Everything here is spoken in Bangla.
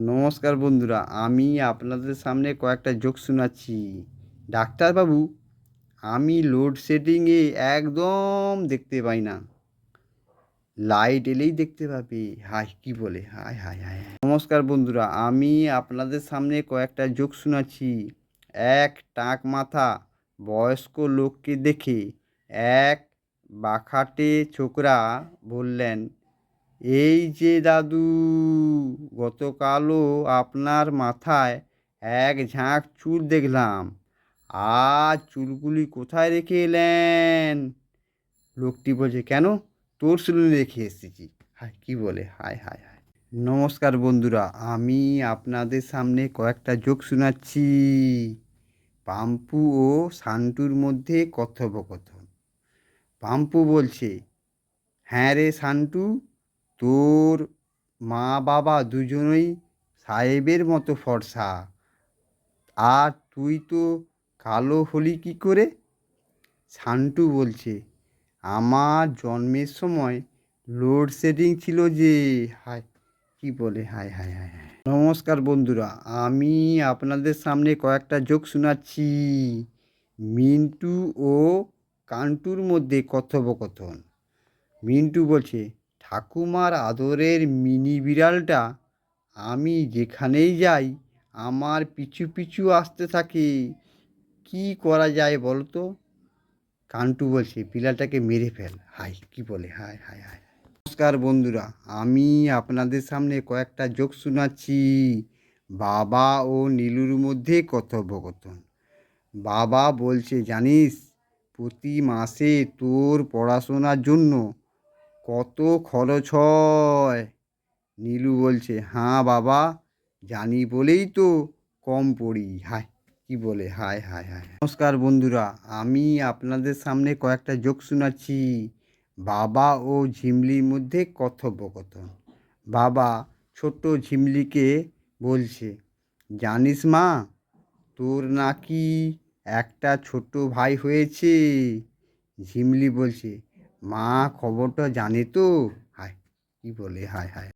নমস্কার বন্ধুরা, আমি আপনাদের সামনে কয়েকটা জোক শোনাচ্ছি। ডাক্তারবাবু, আমি লোডশেডিংয়ে একদম দেখতে পাই না, লাইট এলেই দেখতে পাবে। হায় কি বলে, হায় হায় হায় হায়। নমস্কার বন্ধুরা, আমি আপনাদের সামনে কয়েকটা জোক শোনাচ্ছি। এক টাক মাথা বয়স্ক লোককে দেখে এক বাখাটে ছোকরা বললেন, এই যে দাদু, গতকালও আপনার মাথায় এক ঝাঁক চুল দেখলাম, আজ চুলগুলি কোথায় রেখে এলেন? লোকটি বলছে, কেন? তোর সেলুনে রেখে এসেছি। হায় কি বলে, হায় হায় হায়। নমস্কার বন্ধুরা, আমি আপনাদের সামনে কয়েকটা জোক শোনাচ্ছি। পাম্পু ও সান্টুর মধ্যে কথোপকথন। পাম্পু বলছে, হ্যাঁ রে সান্টু, তোর মা বাবা দুজনেই সাহেবের মতো ফর্সা, আর তুই তো কালো হলি কী করে? সান্টু বলছে, আমার জন্মের সময় লোডশেডিং ছিল যে। হায় কি বলে, হায় হায় হায় হায়। নমস্কার বন্ধুরা, আমি আপনাদের সামনে কয়েকটা জোক শোনাচ্ছি। মিন্টু ও কান্টুর মধ্যে কথোপকথন। মিন্টু বলছে, ঠাকুমার আদরের মিনি বিড়ালটা আমি যেখানেই যাই আমার পিছু পিছু আসতে থাকে, কি করা যায় বলো তো? কান্টু বলছে, বিড়ালটাকে মেরে ফেল। হায় কি বলে, হায় হায় হায়। নমস্কার বন্ধুরা, আমি আপনাদের সামনে কয়েকটা জোক শোনাচ্ছি। বাবা ও নীলুর মধ্যে কথোপকথন। বাবা বলছে, জানিস প্রতি মাসে তোর পড়াশোনার জন্য কত খরচ হয়? নীলু বলছে, হ্যাঁ বাবা, জানি বলেই তো কম পড়ি। হায় কি বলে, হায় হায় হায়। নমস্কার বন্ধুরা, আমি আপনাদের সামনে কয়েকটা জোক শোনাচ্ছি। বাবা ও ঝিমলির মধ্যে কথোপকথন। বাবা ছোট্ট ঝিমলিকে বলছে, জানিস মা, তোর নাকি একটা ছোট ভাই হয়েছে? ঝিমলি বলছে, মা খবরটা জানে তো? হায় কি বলে, হায় হায়।